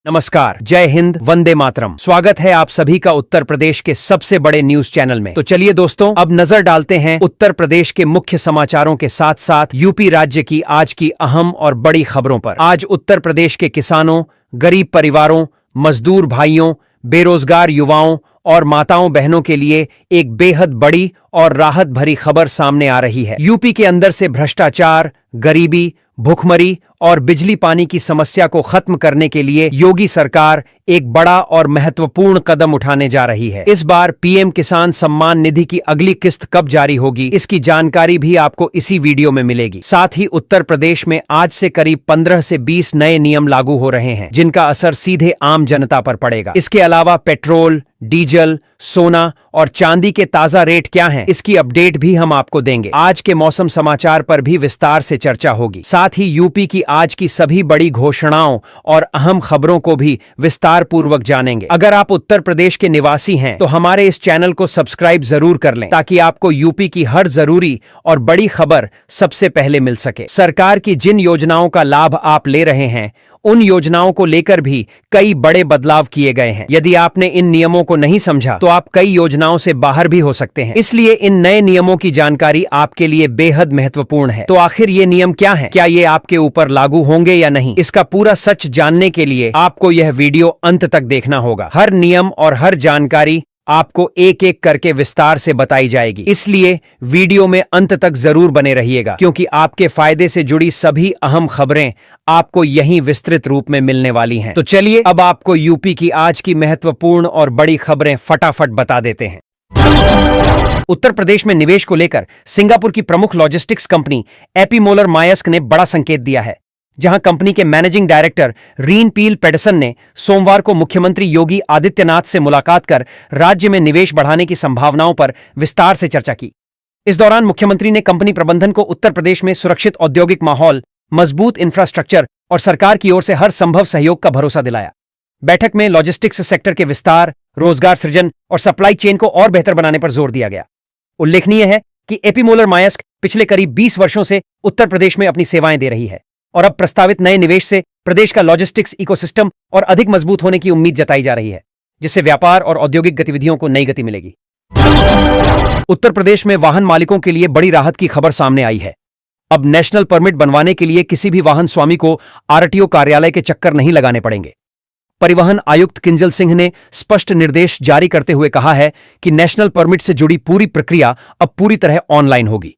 नमस्कार, जय हिंद, वंदे मातरम। स्वागत है आप सभी का उत्तर प्रदेश के सबसे बड़े न्यूज चैनल में। तो चलिए दोस्तों, अब नजर डालते हैं उत्तर प्रदेश के मुख्य समाचारों के साथ साथ यूपी राज्य की आज की अहम और बड़ी खबरों पर। आज उत्तर प्रदेश के किसानों, गरीब परिवारों, मजदूर भाइयों, बेरोजगार युवाओं और माताओं बहनों के लिए एक बेहद बड़ी और राहत भरी खबर सामने आ रही है। यूपी के अंदर से भ्रष्टाचार, गरीबी, भुखमरी और बिजली पानी की समस्या को खत्म करने के लिए योगी सरकार एक बड़ा और महत्वपूर्ण कदम उठाने जा रही है। इस बार पीएम किसान सम्मान निधि की अगली किस्त कब जारी होगी, इसकी जानकारी भी आपको इसी वीडियो में मिलेगी। साथ ही उत्तर प्रदेश में आज से करीब 15 से 20 नए नियम लागू हो रहे हैं, जिनका असर सीधे आम जनता पर पड़ेगा। इसके अलावा पेट्रोल, डीजल, सोना और चांदी के ताजा रेट क्या हैं, इसकी अपडेट भी हम आपको देंगे। आज के मौसम समाचार पर भी विस्तार से चर्चा होगी। साथ ही यूपी की आज की सभी बड़ी घोषणाओं और अहम खबरों को भी विस्तार पूर्वक जानेंगे। अगर आप उत्तर प्रदेश के निवासी हैं तो हमारे इस चैनल को सब्सक्राइब जरूर कर लें, ताकि आपको यूपी की हर जरूरी और बड़ी खबर सबसे पहले मिल सके। सरकार की जिन योजनाओं का लाभ आप ले रहे हैं, उन योजनाओं को लेकर भी कई बड़े बदलाव किए गए हैं। यदि आपने इन नियमों को नहीं समझा तो आप कई योजनाओं से बाहर भी हो सकते हैं। इसलिए इन नए नियमों की जानकारी आपके लिए बेहद महत्वपूर्ण है। तो आखिर ये नियम क्या हैं? क्या ये आपके ऊपर लागू होंगे या नहीं? इसका पूरा सच जानने के लिए आपको यह वीडियो अंत तक देखना होगा। हर नियम और हर जानकारी आपको एक एक करके विस्तार से बताई जाएगी, इसलिए वीडियो में अंत तक जरूर बने रहिएगा, क्योंकि आपके फायदे से जुड़ी सभी अहम खबरें आपको यहीं विस्तृत रूप में मिलने वाली हैं। तो चलिए अब आपको यूपी की आज की महत्वपूर्ण और बड़ी खबरें फटाफट बता देते हैं। उत्तर प्रदेश में निवेश को लेकर सिंगापुर की प्रमुख लॉजिस्टिक्स कंपनी एपी मोलर मायस्क ने बड़ा संकेत दिया है, जहां कंपनी के मैनेजिंग डायरेक्टर रीन पील पेडसन ने सोमवार को मुख्यमंत्री योगी आदित्यनाथ से मुलाकात कर राज्य में निवेश बढ़ाने की संभावनाओं पर विस्तार से चर्चा की। इस दौरान मुख्यमंत्री ने कंपनी प्रबंधन को उत्तर प्रदेश में सुरक्षित औद्योगिक माहौल, मजबूत इंफ्रास्ट्रक्चर और सरकार की ओर से हर संभव सहयोग का भरोसा दिलाया। बैठक में लॉजिस्टिक्स सेक्टर के विस्तार, रोजगार सृजन और सप्लाई चेन को और बेहतर बनाने पर जोर दिया गया। उल्लेखनीय है कि एपी मोलर मायस्क पिछले करीब 20 वर्षों से उत्तर प्रदेश में अपनी सेवाएं दे रही है और अब प्रस्तावित नए निवेश से प्रदेश का लॉजिस्टिक्स इकोसिस्टम और अधिक मजबूत होने की उम्मीद जताई जा रही है, जिससे व्यापार और औद्योगिक गतिविधियों को नई गति मिलेगी। उत्तर प्रदेश में वाहन मालिकों के लिए बड़ी राहत की खबर सामने आई है। अब नेशनल परमिट बनवाने के लिए किसी भी वाहन स्वामी को आरटीओ कार्यालय के चक्कर नहीं लगाने पड़ेंगे। परिवहन आयुक्त किंजल सिंह ने स्पष्ट निर्देश जारी करते हुए कहा है कि नेशनल परमिट से जुड़ी पूरी प्रक्रिया अब पूरी तरह ऑनलाइन होगी।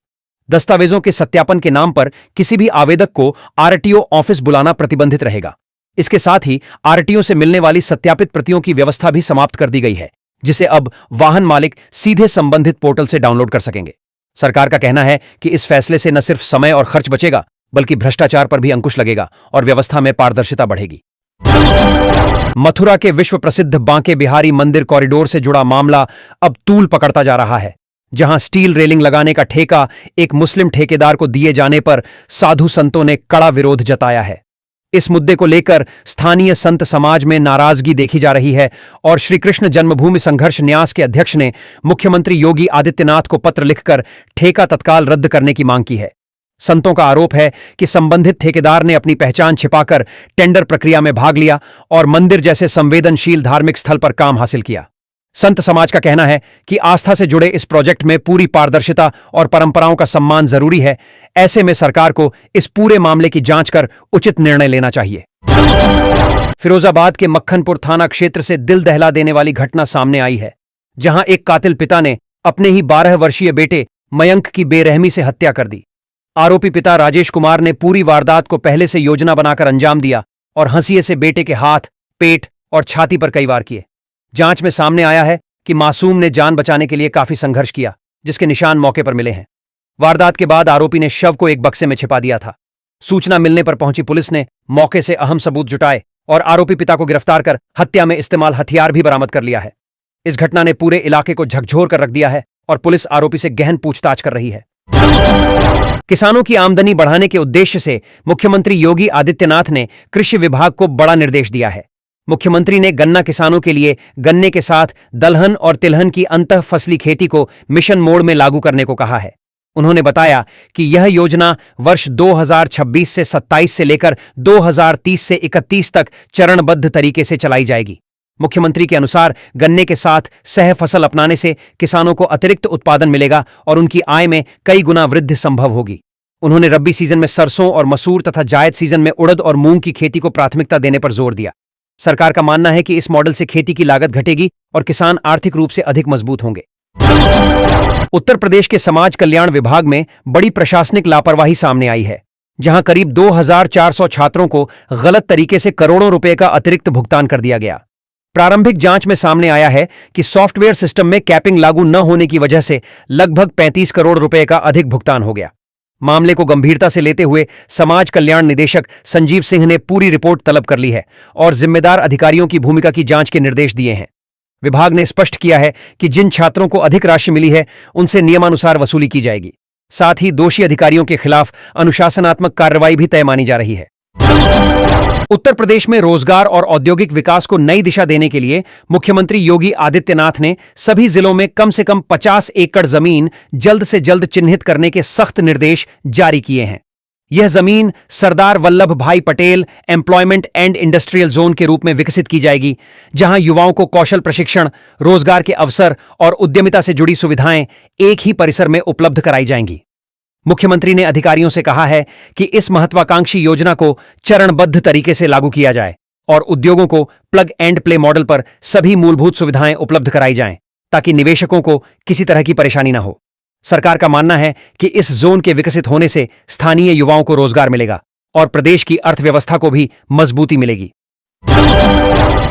दस्तावेजों के सत्यापन के नाम पर किसी भी आवेदक को आरटीओ ऑफिस बुलाना प्रतिबंधित रहेगा। इसके साथ ही आरटीओ से मिलने वाली सत्यापित प्रतियों की व्यवस्था भी समाप्त कर दी गई है, जिसे अब वाहन मालिक सीधे संबंधित पोर्टल से डाउनलोड कर सकेंगे। सरकार का कहना है कि इस फैसले से न सिर्फ समय और खर्च बचेगा, बल्कि भ्रष्टाचार पर भी अंकुश लगेगा और व्यवस्था में पारदर्शिता बढ़ेगी। मथुरा के विश्व प्रसिद्ध बांके बिहारी मंदिर कॉरिडोर से जुड़ा मामला अब तूल पकड़ता जा रहा है, जहां स्टील रेलिंग लगाने का ठेका एक मुस्लिम ठेकेदार को दिए जाने पर साधु संतों ने कड़ा विरोध जताया है। इस मुद्दे को लेकर स्थानीय संत समाज में नाराजगी देखी जा रही है और श्री कृष्ण जन्मभूमि संघर्ष न्यास के अध्यक्ष ने मुख्यमंत्री योगी आदित्यनाथ को पत्र लिखकर ठेका तत्काल रद्द करने की मांग की है। संतों का आरोप है कि संबंधित ठेकेदार ने अपनी पहचान छिपाकर टेंडर प्रक्रिया में भाग लिया और मंदिर जैसे संवेदनशील धार्मिक स्थल पर काम हासिल किया। संत समाज का कहना है कि आस्था से जुड़े इस प्रोजेक्ट में पूरी पारदर्शिता और परंपराओं का सम्मान जरूरी है। ऐसे में सरकार को इस पूरे मामले की जांच कर उचित निर्णय लेना चाहिए। फिरोजाबाद के मक्खनपुर थाना क्षेत्र से दिल दहला देने वाली घटना सामने आई है, जहां एक कातिल पिता ने अपने ही 12 वर्षीय बेटे मयंक की बेरहमी से हत्या कर दी। आरोपी पिता राजेश कुमार ने पूरी वारदात को पहले से योजना बनाकर अंजाम दिया और हंसिए से बेटे के हाथ, पेट और छाती पर कई वार किए। जांच में सामने आया है कि मासूम ने जान बचाने के लिए काफी संघर्ष किया, जिसके निशान मौके पर मिले हैं। वारदात के बाद आरोपी ने शव को एक बक्से में छिपा दिया था। सूचना मिलने पर पहुंची पुलिस ने मौके से अहम सबूत जुटाए और आरोपी पिता को गिरफ्तार कर हत्या में इस्तेमाल हथियार भी बरामद कर लिया है। इस घटना ने पूरे इलाके को झकझोर कर रख दिया है और पुलिस आरोपी से गहन पूछताछ कर रही है। किसानों की आमदनी बढ़ाने के उद्देश्य से मुख्यमंत्री योगी आदित्यनाथ ने कृषि विभाग को बड़ा निर्देश दिया है। मुख्यमंत्री ने गन्ना किसानों के लिए गन्ने के साथ दलहन और तिलहन की अंतः फसली खेती को मिशन मोड में लागू करने को कहा है। उन्होंने बताया कि यह योजना वर्ष 2026 से 27 से लेकर 2030 से 31 तक चरणबद्ध तरीके से चलाई जाएगी। मुख्यमंत्री के अनुसार गन्ने के साथ सह फसल अपनाने से किसानों को अतिरिक्त उत्पादन मिलेगा और उनकी आय में कई गुना वृद्धि संभव होगी। उन्होंने रब्बी सीजन में सरसों और मसूर तथा जायद सीजन में उड़द और मूंग की खेती को प्राथमिकता देने पर जोर दिया। सरकार का मानना है कि इस मॉडल से खेती की लागत घटेगी और किसान आर्थिक रूप से अधिक मजबूत होंगे। उत्तर प्रदेश के समाज कल्याण विभाग में बड़ी प्रशासनिक लापरवाही सामने आई है, जहां करीब 2400 छात्रों को गलत तरीके से करोड़ों रुपए का अतिरिक्त भुगतान कर दिया गया। प्रारंभिक जांच में सामने आया है कि सॉफ्टवेयर सिस्टम में कैपिंग लागू न होने की वजह से लगभग 35 करोड़ रुपए का अधिक भुगतान हो गया। मामले को गंभीरता से लेते हुए समाज कल्याण निदेशक संजीव सिंह ने पूरी रिपोर्ट तलब कर ली है और जिम्मेदार अधिकारियों की भूमिका की जांच के निर्देश दिए हैं। विभाग ने स्पष्ट किया है कि जिन छात्रों को अधिक राशि मिली है उनसे नियमानुसार वसूली की जाएगी। साथ ही दोषी अधिकारियों के खिलाफ अनुशासनात्मक कार्रवाई भी तय मानी जा रही है। उत्तर प्रदेश में रोजगार और औद्योगिक विकास को नई दिशा देने के लिए मुख्यमंत्री योगी आदित्यनाथ ने सभी जिलों में कम से कम 50 एकड़ जमीन जल्द से जल्द चिन्हित करने के सख्त निर्देश जारी किए हैं। यह जमीन सरदार वल्लभ भाई Patel employment and industrial zone के रूप में विकसित की जाएगी, जहां युवाओं को कौशल प्रशिक्षण, रोजगार के अवसर और उद्यमिता से जुड़ी सुविधाएं एक ही परिसर में उपलब्ध कराई जाएंगी। मुख्यमंत्री ने अधिकारियों से कहा है कि इस महत्वाकांक्षी योजना को चरणबद्ध तरीके से लागू किया जाए और उद्योगों को प्लग एंड प्ले मॉडल पर सभी मूलभूत सुविधाएं उपलब्ध कराई जाएं, ताकि निवेशकों को किसी तरह की परेशानी न हो। सरकार का मानना है कि इस जोन के विकसित होने से स्थानीय युवाओं को रोजगार मिलेगा और प्रदेश की अर्थव्यवस्था को भी मजबूती मिलेगी।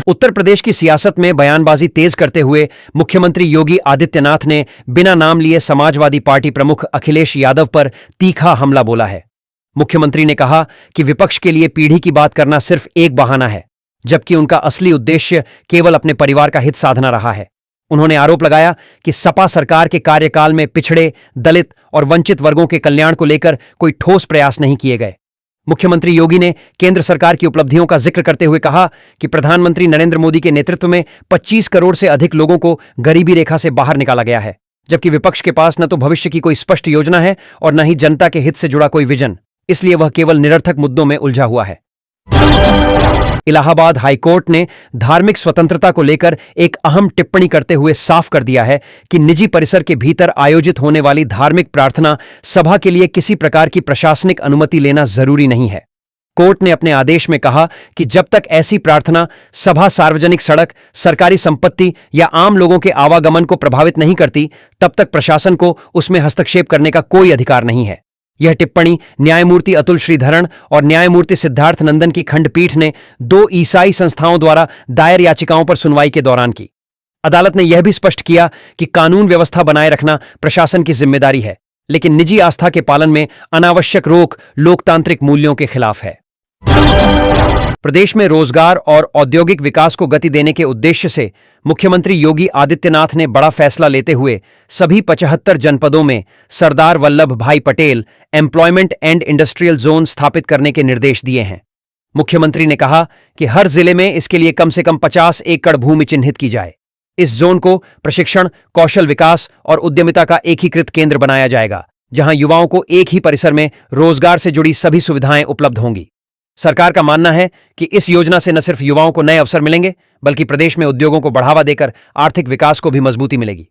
उत्तर प्रदेश की सियासत में बयानबाजी तेज करते हुए मुख्यमंत्री योगी आदित्यनाथ ने बिना नाम लिए समाजवादी पार्टी प्रमुख अखिलेश यादव पर तीखा हमला बोला है। मुख्यमंत्री ने कहा कि विपक्ष के लिए पीढ़ी की बात करना सिर्फ एक बहाना है, जबकि उनका असली उद्देश्य केवल अपने परिवार का हित साधना रहा है। उन्होंने आरोप लगाया कि सपा सरकार के कार्यकाल में पिछड़े, दलित और वंचित वर्गों के कल्याण को लेकर कोई ठोस प्रयास नहीं किए गए। मुख्यमंत्री योगी ने केंद्र सरकार की उपलब्धियों का जिक्र करते हुए कहा कि प्रधानमंत्री नरेंद्र मोदी के नेतृत्व में 25 करोड़ से अधिक लोगों को गरीबी रेखा से बाहर निकाला गया है, जबकि विपक्ष के पास न तो भविष्य की कोई स्पष्ट योजना है और न ही जनता के हित से जुड़ा कोई विजन, इसलिए वह केवल निरर्थक मुद्दों में उलझा हुआ है। इलाहाबाद हाईकोर्ट ने धार्मिक स्वतंत्रता को लेकर एक अहम टिप्पणी करते हुए साफ कर दिया है कि निजी परिसर के भीतर आयोजित होने वाली धार्मिक प्रार्थना सभा के लिए किसी प्रकार की प्रशासनिक अनुमति लेना जरूरी नहीं है। कोर्ट ने अपने आदेश में कहा कि जब तक ऐसी प्रार्थना सभा सार्वजनिक सड़क, सरकारी संपत्ति या आम लोगों के आवागमन को प्रभावित नहीं करती, तब तक प्रशासन को उसमें हस्तक्षेप करने का कोई अधिकार नहीं है। यह टिप्पणी न्यायमूर्ति अतुल श्रीधरन और न्यायमूर्ति सिद्धार्थ नंदन की खंडपीठ ने 2 ईसाई संस्थाओं द्वारा दायर याचिकाओं पर सुनवाई के दौरान की। अदालत ने यह भी स्पष्ट किया कि कानून व्यवस्था बनाए रखना प्रशासन की जिम्मेदारी है, लेकिन निजी आस्था के पालन में अनावश्यक रोक लोकतांत्रिक मूल्यों के खिलाफ है। प्रदेश में रोजगार और औद्योगिक विकास को गति देने के उद्देश्य से मुख्यमंत्री योगी आदित्यनाथ ने बड़ा फैसला लेते हुए सभी 75 जनपदों में सरदार वल्लभ भाई Patel employment and industrial zone स्थापित करने के निर्देश दिए हैं। मुख्यमंत्री ने कहा कि हर जिले में इसके लिए कम से कम 50 एकड़ भूमि चिन्हित की जाए। इस जोन को प्रशिक्षण, कौशल विकास और उद्यमिता का एकीकृत केंद्र बनाया जाएगा, जहां युवाओं को एक ही परिसर में रोजगार से जुड़ी सभी सुविधाएं उपलब्ध होंगी। सरकार का मानना है कि इस योजना से न सिर्फ युवाओं को नए अवसर मिलेंगे, बल्कि प्रदेश में उद्योगों को बढ़ावा देकर आर्थिक विकास को भी मजबूती मिलेगी।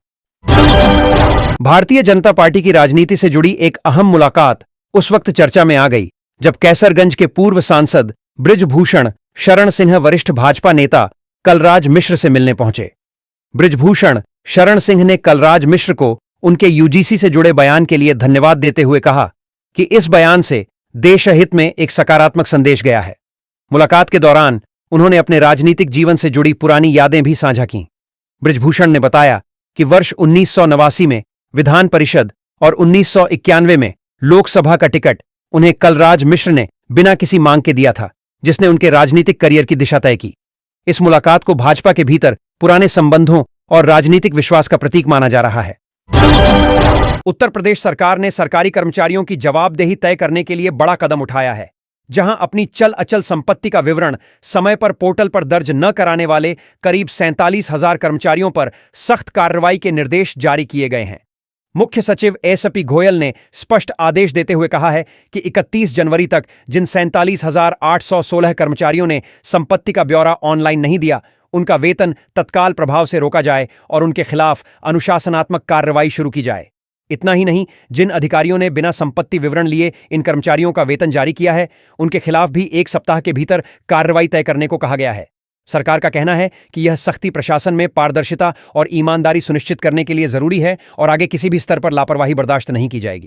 भारतीय जनता पार्टी की राजनीति से जुड़ी एक अहम मुलाकात उस वक्त चर्चा में आ गई जब कैसरगंज के पूर्व सांसद बृजभूषण शरण सिंह वरिष्ठ भाजपा नेता कलराज मिश्र से मिलने पहुंचे। बृजभूषण शरण सिंह ने कलराज मिश्र को उनके यूजीसी से जुड़े बयान के लिए धन्यवाद देते हुए कहा कि इस बयान से देश हित में एक सकारात्मक संदेश गया है। मुलाकात के दौरान उन्होंने अपने राजनीतिक जीवन से जुड़ी पुरानी यादें भी साझा कीं। बृजभूषण ने बताया कि वर्ष 1989 में विधान परिषद और 1991 में लोकसभा का टिकट उन्हें कलराज मिश्र ने बिना किसी मांग के दिया था, जिसने उनके राजनीतिक करियर की दिशा तय की। इस मुलाकात को भाजपा के भीतर पुराने संबंधों और राजनीतिक विश्वास का प्रतीक माना जा रहा है। उत्तर प्रदेश सरकार ने सरकारी कर्मचारियों की जवाबदेही तय करने के लिए बड़ा कदम उठाया है, जहां अपनी चल अचल संपत्ति का विवरण समय पर पोर्टल पर दर्ज न कराने वाले करीब 47,000 कर्मचारियों पर सख्त कार्रवाई के निर्देश जारी किए गए हैं। मुख्य सचिव एसपी गोयल ने स्पष्ट आदेश देते हुए कहा है कि 31 जनवरी तक जिन 47,816 कर्मचारियों ने संपत्ति का ब्यौरा ऑनलाइन नहीं दिया, उनका वेतन तत्काल प्रभाव से रोका जाए और उनके खिलाफ अनुशासनात्मक कार्रवाई शुरू की जाए। इतना ही नहीं, जिन अधिकारियों ने बिना संपत्ति विवरण लिए इन कर्मचारियों का वेतन जारी किया है, उनके खिलाफ भी 1 सप्ताह के भीतर कार्रवाई तय करने को कहा गया है। सरकार का कहना है कि यह सख्ती प्रशासन में पारदर्शिता और ईमानदारी सुनिश्चित करने के लिए जरूरी है और आगे किसी भी स्तर पर लापरवाही बर्दाश्त नहीं की जाएगी।